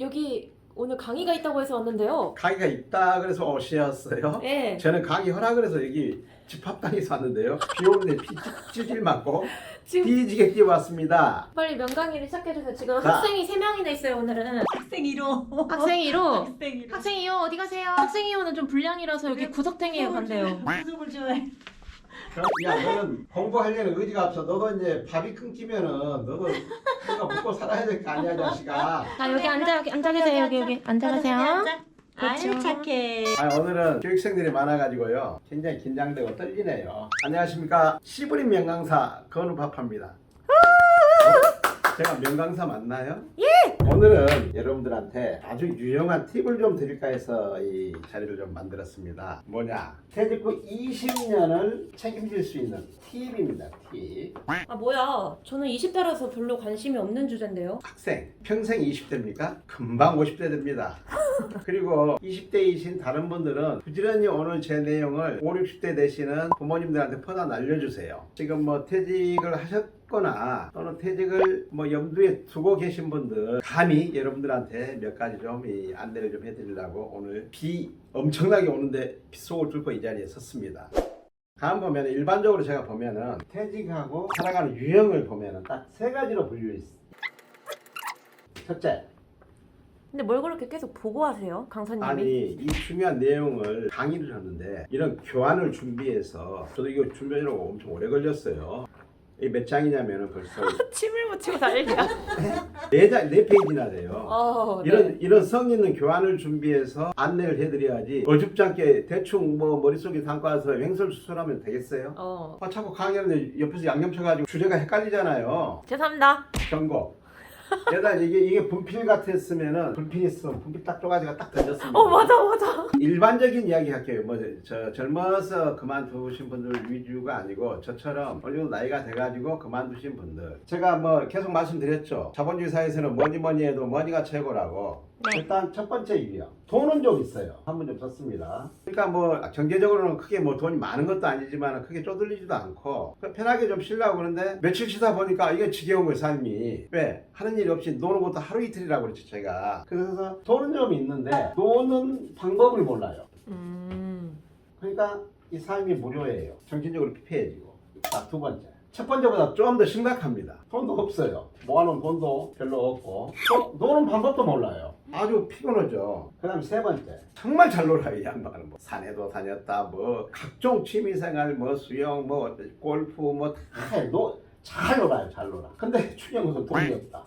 여기 오늘 강의가 있다고 해서 왔는데요. 강의가 있다 그래서 오셨어요? 네. 저는 강의 허락을 해서 여기 집합당에서 왔는데요. 비 오는데 비 찔찔 맞고 지금 뒤지게 뛰어왔습니다. 빨리 명강의를 시작해주세요. 지금 자. 학생이 3명이나 있어요, 오늘은. 학생 1호. 학생 1호. 학생 1호. 학생 2호 어디 가세요? 학생 2호는 좀 불량이라서 여기 구석탱이에 간대요. 수업을 좋아해. 야, 너는 공부하려는 의지가 없어. 너도 이제 밥이 끊기면은 너도 내가 먹고 살아야 될 거 아니야, 자식아. 자, 여기 앉아 계세요. 여기 앉아 계세요. 아유 그렇죠. 착해. 오늘은 교육생들이 많아가지고요. 굉장히 긴장되고 떨리네요. 안녕하십니까. 시부린 명강사 건우파파입니다. 제가 명강사 맞나요? 예! 오늘은 여러분들한테 아주 유용한 팁을 좀 드릴까 해서 이 자리를 좀 만들었습니다. 뭐냐? 퇴직 후 20년을 책임질 수 있는 팁입니다. 팁. 아, 뭐야. 저는 20대라서 별로 관심이 없는 주제인데요. 학생, 평생 20대입니까? 금방 50대 됩니다. 그리고 20대이신 다른 분들은 부지런히 오늘 제 내용을 5, 60대 되시는 부모님들한테 퍼다 날려주세요. 지금 뭐 퇴직을 하셨거나 또는 퇴직을 뭐 염두에 두고 계신 분들 감히 여러분들한테 몇 가지 좀 이 안내를 좀 해드리려고 오늘 비 엄청나게 오는데 빗속을 뚫고 이 자리에 섰습니다. 다음 보면 일반적으로 제가 보면은 퇴직하고 살아가는 유형을 보면은 딱 세 가지로 분류해 있습니다. 첫째, 근데 뭘 그렇게 계속 보고 하세요, 강사님이? 아니 이 중요한 내용을 강의를 하는데 이런 교환을 준비해서 저도 이거 준비하려고 엄청 오래 걸렸어요. 이 몇 장이냐면은 벌써 침을 묻히고 난리야. 네 페이지나 돼요. 네. 이런 성 있는 교환을 준비해서 안내를 해드려야지 어줍지 않게 대충 뭐 머릿속에 담고 와서 횡설수설하면 되겠어요? 자꾸 강의하는데 옆에서 양념 쳐가지고 주제가 헷갈리잖아요. 죄송합니다. 경고. 게다가 이게 분필 같았으면은 분필 있으면 분필 딱 쪼가지고 딱 던졌습니다. 맞아. 일반적인 이야기 할게요. 뭐 저 젊어서 그만두신 분들 위주가 아니고 저처럼 어느 정도 나이가 돼가지고 그만두신 분들. 제가 뭐 계속 말씀드렸죠. 자본주의 사회에서는 뭐니 해도 머니가 최고라고. 네. 일단 첫 번째 유형. 돈은 좀 있어요. 한 번 좀 썼습니다. 그러니까 뭐 경제적으로는 크게 뭐 돈이 많은 것도 아니지만 크게 쪼들리지도 않고 편하게 좀 쉬려고 그러는데 며칠 쉬다 보니까 이게 지겨운 거예요, 삶이. 왜? 하는 일이 없이 노는 것도 하루 이틀이라고 그랬죠, 제가. 그래서 돈은 좀 있는데 노는 방법을 몰라요. 그러니까 이 삶이 무료예요. 정신적으로 피폐해지고. 자, 두 번째. 첫 번째보다 좀 더 심각합니다. 돈도 없어요. 모아놓은 돈도 별로 없고 또 노는 방법도 몰라요. 아주 피곤하죠. 그 다음에 세 번째. 정말 잘 놀아요, 이 양반은. 뭐 산에도 다녔다, 뭐 각종 취미생활, 뭐 수영, 뭐 골프, 뭐 다 잘 놀아요, 잘 놀아. 근데 중요한 것은 돈이 없다.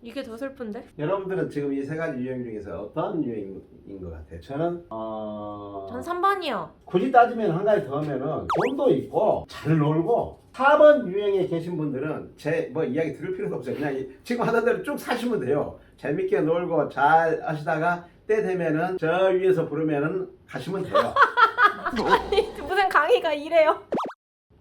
이게 더 슬픈데? 여러분들은 지금 이 세 가지 유형 중에서 어떤 유형인 것 같아요? 저는 전 3번이요. 굳이 따지면 한 가지 더 하면은 돈도 있고 잘 놀고 4번 유형에 계신 분들은 제 뭐 이야기 들을 필요도 없어요. 그냥 지금 하던 대로 쭉 사시면 돼요. 재밌게 놀고 잘 하시다가 때 되면은 저 위에서 부르면은 가시면 돼요. 아니, 무슨 강의가 이래요?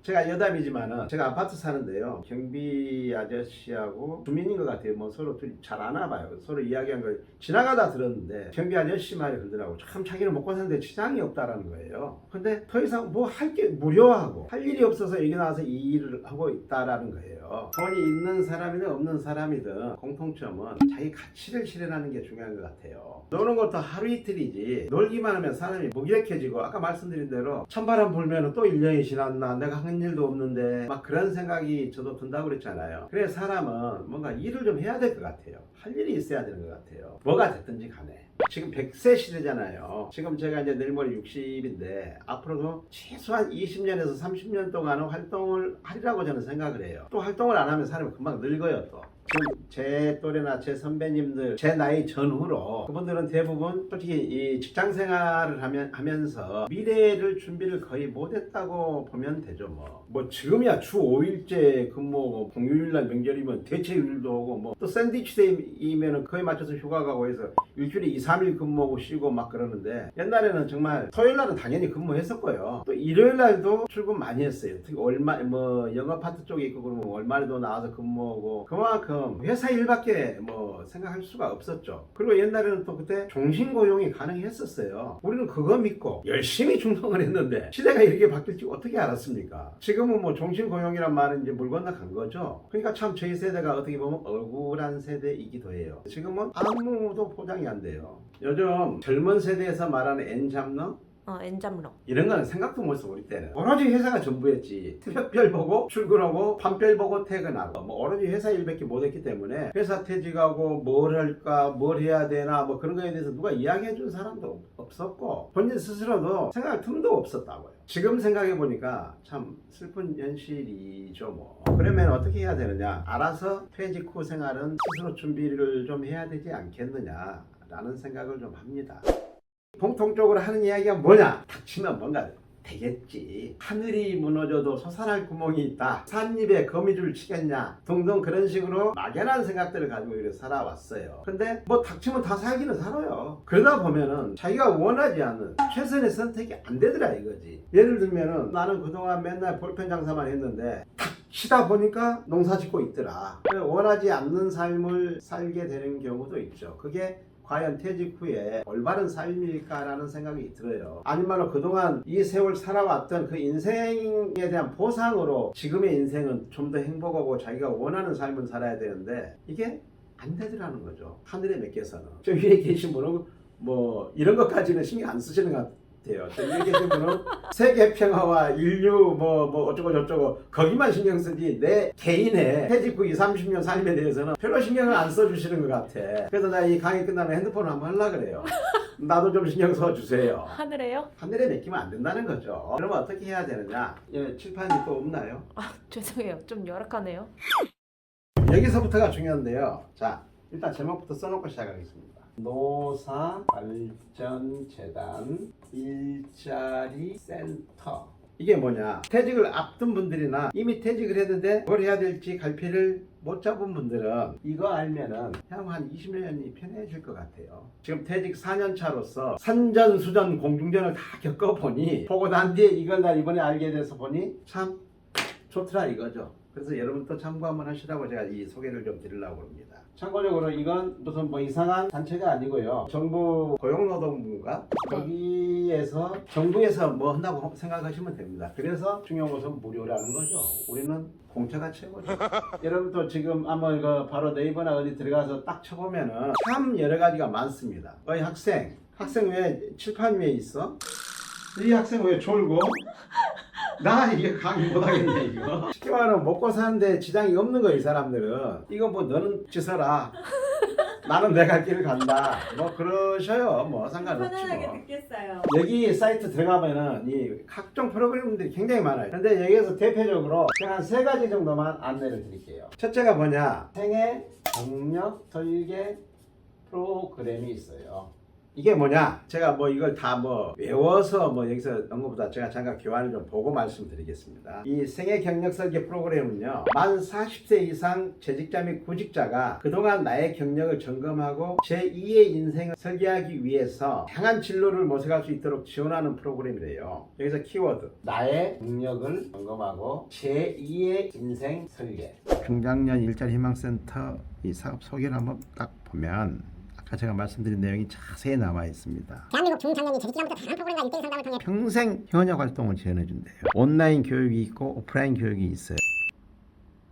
제가 여담이지만은 제가 아파트 사는데요. 경비 아저씨하고 주민인 것 같아요. 뭐 서로 둘이 잘 아나 봐요. 서로 이야기한 걸 지나가다 들었는데 경비 아저씨 말이 그러더라고. 참 자기는 먹고 사는데 지장이 없다라는 거예요. 근데 더 이상 뭐 할 게 무료하고 할 일이 없어서 여기 나와서 이 일을 하고 있다라는 거예요. 돈이 있는 사람이든 없는 사람이든 공통점은 자기 가치를 실현하는 게 중요한 것 같아요. 노는 것도 하루 이틀이지 놀기만 하면 사람이 무기력해지고 아까 말씀드린 대로 찬바람 불면 또 1년이 지났나 내가 한 일도 없는데 막 그런 생각이 저도 든다고 그랬잖아요. 그래서 사람은 뭔가 일을 좀 해야 될 것 같아요. 할 일이 있어야 되는 것 같아요. 뭐가 됐든지 간에. 지금 100세 시대잖아요. 지금 제가 이제 내일 모레 60인데 앞으로도 최소한 20년에서 30년 동안은 활동을 하리라고 저는 생각을 해요. 또 활동을 안 하면 사람이 금방 늙어요 또. 지금 제 또래나 제 선배님들 제 나이 전후로 그분들은 대부분 솔직히 이 직장 생활을 하면서 미래를 준비를 거의 못했다고 보면 되죠. 뭐 지금이야 주 5일째 근무하고 공휴일날 명절이면 대체휴일도 오고 뭐 또 샌드위치 데이면은 그에 맞춰서 휴가 가고 해서 일주일에 2, 3일 근무하고 쉬고 막 그러는데 옛날에는 정말 토요일날은 당연히 근무했었고요. 또 일요일날도 출근 많이 했어요. 특히 뭐 영업 파트 쪽에 있고 그러면 월말에도 나와서 근무하고 그만큼 회사 일밖에 뭐 생각할 수가 없었죠. 그리고 옛날에는 또 그때 종신고용이 가능했었어요. 우리는 그거 믿고 열심히 충성을 했는데 시대가 이렇게 바뀔지 어떻게 알았습니까? 지금은 뭐 종신고용이란 말은 이제 물 건너간 거죠. 그러니까 참 저희 세대가 어떻게 보면 억울한 세대이기도 해요. 지금은 아무도 포장이 안 돼요. 요즘 젊은 세대에서 말하는 N잡러 엔잡러. 이런 거는 생각도 못했어. 우리 때는 오로지 회사가 전부였지. 새벽별 보고 출근하고 밤별 보고 퇴근하고 뭐 오로지 회사 일밖에 못했기 때문에 회사 퇴직하고 뭘 할까 뭘 해야 되나 뭐 그런 거에 대해서 누가 이야기해 준 사람도 없었고 본인 스스로도 생각할 틈도 없었다고요. 지금 생각해 보니까 참 슬픈 현실이죠. 뭐 그러면 어떻게 해야 되느냐, 알아서 퇴직 후 생활은 스스로 준비를 좀 해야 되지 않겠느냐 라는 생각을 좀 합니다. 공통적으로 하는 이야기가 뭐냐? 닥치면 뭔가 되겠지. 하늘이 무너져도 솟아날 구멍이 있다. 산입에 거미줄 치겠냐? 등등 그런 식으로 막연한 생각들을 가지고 이렇게 살아왔어요. 근데 뭐 닥치면 다 살기는 살아요. 그러다 보면은 자기가 원하지 않는 최선의 선택이 안 되더라 이거지. 예를 들면은 나는 그동안 맨날 볼펜 장사만 했는데 닥치다 보니까 농사 짓고 있더라. 원하지 않는 삶을 살게 되는 경우도 있죠. 그게 과연 퇴직 후에 올바른 삶일까라는 생각이 들어요. 아니면 그동안 이 세월 살아왔던 그 인생에 대한 보상으로 지금의 인생은 좀 더 행복하고 자기가 원하는 삶을 살아야 되는데 이게 안 되더라는 거죠. 하늘에 맡겨서는. 저 위에 계신 분은 뭐 이런 것까지는 신경 안 쓰시는 것 같아요. 저 위에 계신 분은 세계 평화와 인류 뭐 어쩌고 저쩌고 거기만 신경 쓰지 내 개인의 퇴직 후 20, 30년 삶에 대해서는 별로 신경을 안 써주시는 것 같아. 그래서 나 이 강의 끝나면 핸드폰을 한번 하려고 그래요. 나도 좀 신경 써주세요. 하늘에요? 하늘에 맡기면 안 된다는 거죠. 그러면 어떻게 해야 되느냐? 예, 칠판이 또 없나요? 아 죄송해요. 좀 열악하네요. 여기서부터가 중요한데요. 자, 일단 제목부터 써놓고 시작하겠습니다. 노사발전재단 일자리 센터. 이게 뭐냐? 퇴직을 앞둔 분들이나 이미 퇴직을 했는데 뭘 해야 될지 갈피를 못 잡은 분들은 이거 알면은 향후 한 20년이 편해질 것 같아요. 지금 퇴직 4년 차로서 산전수전 공중전을 다 겪어보니 보고 난 뒤에 이걸 나 이번에 알게 돼서 보니 참 좋더라 이거죠. 그래서 여러분도 참고 한번 하시라고 제가 이 소개를 좀 드리려고 합니다. 참고적으로 이건 무슨 뭐 이상한 단체가 아니고요. 정부 고용노동부인가? 거기에서 정부에서 뭐 한다고 생각하시면 됩니다. 그래서 중요한 것은 무료라는 거죠. 우리는 공짜가 최고죠. 여러분도 지금 아마 이거 바로 네이버나 어디 들어가서 딱 쳐보면은 참 여러 가지가 많습니다. 어이 학생 왜 칠판 위에 있어? 이 학생 왜 졸고? 나 이게 강의 못하겠네 이거. 쉽게 말하면 먹고 사는데 지장이 없는 거야 이 사람들은. 이거 뭐 너는 씻어라. 나는 내 갈 길을 간다. 뭐 그러셔요. 뭐 상관없지 편안하게 뭐. 듣겠어요. 여기 사이트 들어가면은 이 각종 프로그램들이 굉장히 많아요. 근데 여기에서 대표적으로 그냥 한 3가지 정도만 안내를 드릴게요. 첫째가 뭐냐? 생애 경력 설계 프로그램이 있어요. 이게 뭐냐? 제가 뭐 이걸 다 뭐 외워서 뭐 여기서 언급보다 제가 잠깐 교환을 좀 보고 말씀드리겠습니다. 이 생애 경력 설계 프로그램은요, 만 40세 이상 재직자 및 구직자가 그동안 나의 경력을 점검하고 제2의 인생을 설계하기 위해서 향한 진로를 모색할 수 있도록 지원하는 프로그램이래요. 여기서 키워드 나의 경력을 점검하고 제2의 인생 설계. 중장년 일자리 희망센터 이 사업 소개를 한번 딱 보면 제가 말씀드린 내용이 자세히 나와 있습니다. 대한민국 중장년이 재직기간부터 다양한 프로그램과 일대일 상담을 통해 평생 현역 활동을 지원해 준대요. 온라인 교육이 있고 오프라인 교육이 있어요.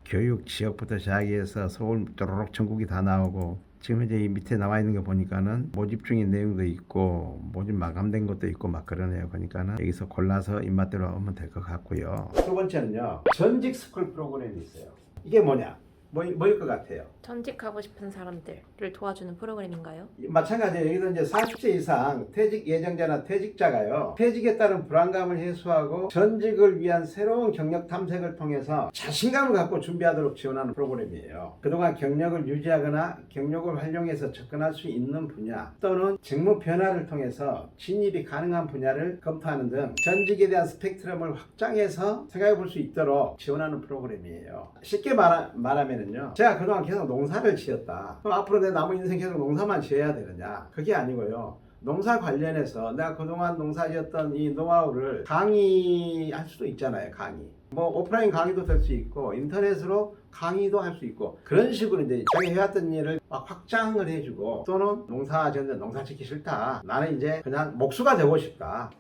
교육 지역부터 시작해서 서울 쪼로록 전국이 다 나오고 지금 이제 이 밑에 나와 있는 거 보니까는 모집 중인 내용도 있고 모집 마감된 것도 있고 막 그러네요. 그러니까는 여기서 골라서 입맛대로 하면 될 것 같고요. 두 번째는요, 전직 스쿨 프로그램이 있어요. 이게 뭐냐? 뭐일 것 같아요? 전직하고 싶은 사람들을 도와주는 프로그램인가요? 마찬가지로 여기서 이제 40세 이상 퇴직 예정자나 퇴직자가요, 퇴직에 따른 불안감을 해소하고 전직을 위한 새로운 경력 탐색을 통해서 자신감을 갖고 준비하도록 지원하는 프로그램이에요. 그동안 경력을 유지하거나 경력을 활용해서 접근할 수 있는 분야 또는 직무 변화를 통해서 진입이 가능한 분야를 검토하는 등 전직에 대한 스펙트럼을 확장해서 생각해 볼 수 있도록 지원하는 프로그램이에요. 쉽게 말하면 제가 그동안 계속 농사를 지었다. 그럼 앞으로 내 남은 인생 계속 농사만 지어야 되느냐? 그게 아니고요. 농사 관련해서 내가 그동안 농사지었던 이 노하우를 강의할 수도 있잖아요. 강의. 뭐 오프라인 강의도 될 수 있고 인터넷으로 강의도 할 수 있고 그런 식으로 이제 자기 해왔던 일을 막 확장을 해주고 또는 농사 지었는데 농사 짓기 싫다. 나는 이제 그냥 목수가 되고 싶다.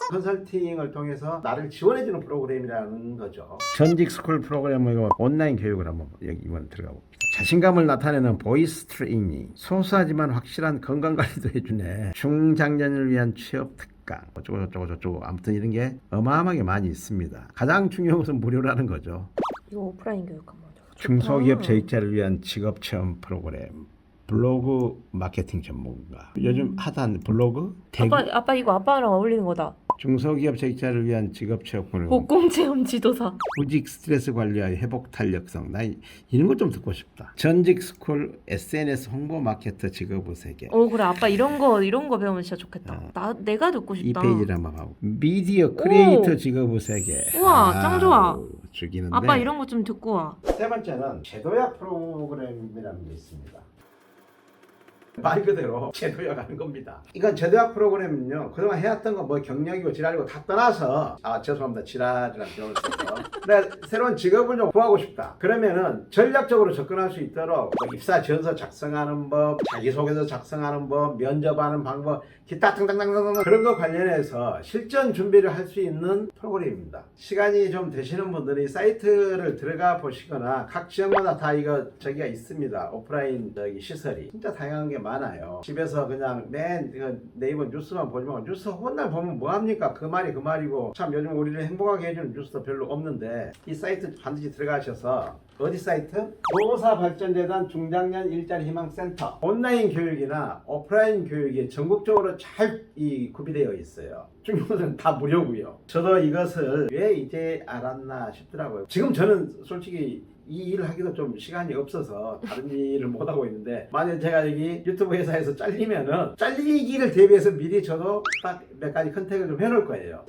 컨설팅을 통해서 나를 지원해주는 프로그램이라는 거죠. 전직 스쿨 프로그램을 온라인 교육을 한번 여기 이번 들어가 봅니다. 자신감을 나타내는 보이스 트레이닝, 소소하지만 확실한 건강관리도 해주네. 중장년을 위한 취업 특강, 어쩌고 아무튼 이런 게 어마어마하게 많이 있습니다. 가장 중요한 것은 무료라는 거죠. 이거 오프라인 교육 한번 해줘. 중소기업 재직자를 위한 직업체험 프로그램, 블로그 마케팅 전문가, 요즘 핫한 블로그, 태그, 아빠 이거 아빠랑 어울리는 거다. 중소기업 재직자를 위한 직업체험 프로그램, 복공체험 지도사. 구직 스트레스 관리와 회복 탄력성. 나 이런 거 좀 듣고 싶다. 전직 스쿨 SNS 홍보 마케터 직업의 세계. 그래 아빠 이런 거 배우면 진짜 좋겠다. 내가 듣고 이 싶다. 페이지를 한번 하고 미디어 크리에이터 직업의 세계. 우와, 짱 좋아. 죽이는데. 아빠 이런 거 좀 듣고 와. 세 번째는 제도약 프로그램이라는 게 있습니다. 말 그대로 제도약 하는 겁니다. 이건 제도약 프로그램은요, 그동안 해왔던 거 뭐 경력이고 지랄이고 다 떠나서, 죄송합니다, 지랄이라는 표현을 써서 내가 새로운 직업을 좀 구하고 싶다. 그러면은 전략적으로 접근할 수 있도록 뭐 입사 지원서 작성하는 법, 자기소개서 작성하는 법, 면접하는 방법, 기타 등등등등 그런 거 관련해서 실전 준비를 할 수 있는 프로그램입니다. 시간이 좀 되시는 분들이 사이트를 들어가 보시거나 각 지역마다 다 저기가 있습니다. 오프라인 시설이 진짜 다양한 게 많아요. 집에서 그냥 맨 네이버 뉴스만 보지 말고 뉴스 혼날 보면 뭐합니까? 그 말이 그 말이고 참 요즘 우리를 행복하게 해주는 뉴스도 별로 없는데 이 사이트 반드시 들어가셔서 어디 사이트? 노사발전재단 중장년 일자리 희망센터 온라인 교육이나 오프라인 교육이 전국적으로 잘 구비되어 있어요. 중국은 다 무료고요. 저도 이것을 왜 이제 알았나 싶더라고요. 지금 저는 솔직히 이 일을 하기도 좀 시간이 없어서 다른 일을 못 하고 있는데 만약 제가 여기 유튜브 회사에서 잘리면은 잘리기를 대비해서 미리 저도 딱 몇 가지 컨택을 좀 해놓을 거예요.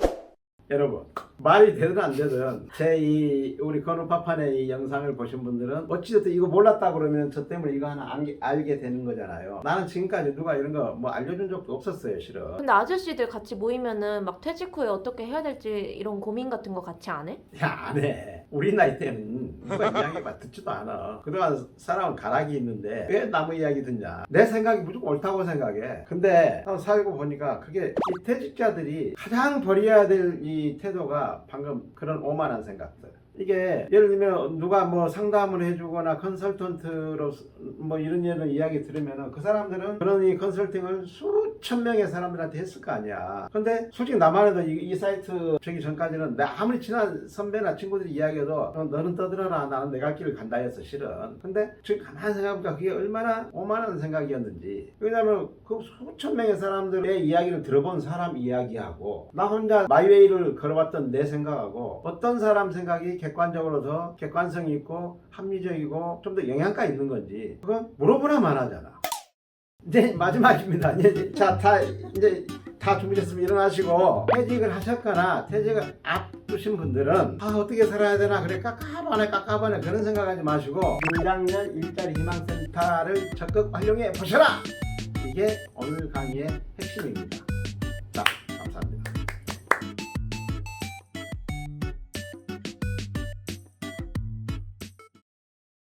여러분 말이 되든 안 되든 제 우리 건우파판의 이 영상을 보신 분들은 어찌됐든 이거 몰랐다 그러면 저 때문에 이거 하나 알게 되는 거잖아요. 나는 지금까지 누가 이런 거 뭐 알려준 적도 없었어요, 실은. 근데 아저씨들 같이 모이면은 막 퇴직 후에 어떻게 해야 될지 이런 고민 같은 거 같이 안 해? 야, 안 해. 우리 나이 때는 누가 이야기만 듣지도 않아. 그동안 사람은 가락이 있는데 왜 남의 이야기 듣냐. 내 생각이 무조건 옳다고 생각해. 근데 한번 살고 보니까 그게 이 퇴직자들이 가장 버려야 될 이 태도가 방금 그런 오만한 생각들. 이게 예를 들면 누가 뭐 상담을 해주거나 컨설턴트로 뭐 이런 이야기 들으면은 그 사람들은 그런 이 컨설팅을 수천 명의 사람들한테 했을 거 아니야. 근데 솔직히 나만 해도 이 사이트 저기 전까지는 내가 아무리 친한 선배나 친구들이 이야기해도 너는 떠들어라, 나는 내 갈 길을 간다 했어, 실은. 근데 지금 가만히 생각해보니까 그게 얼마나 오만한 생각이었는지. 왜냐면 그 수천 명의 사람들의 이야기를 들어본 사람 이야기하고 나 혼자 마이웨이를 걸어봤던 내 생각하고 어떤 사람 생각이 객관적으로 더 객관성이 있고 합리적이고 좀 더 영향가 있는 건지 그건 물어보나만 하잖아. 이제 마지막입니다. 이제 다 준비됐으면 일어나시고 퇴직을 하셨거나 퇴직을 앞두신 분들은 어떻게 살아야 되나 그래 깝깝하네 그런 생각하지 마시고 중장년 일자리 희망센터를 적극 활용해 보셔라. 이게 오늘 강의의 핵심입니다.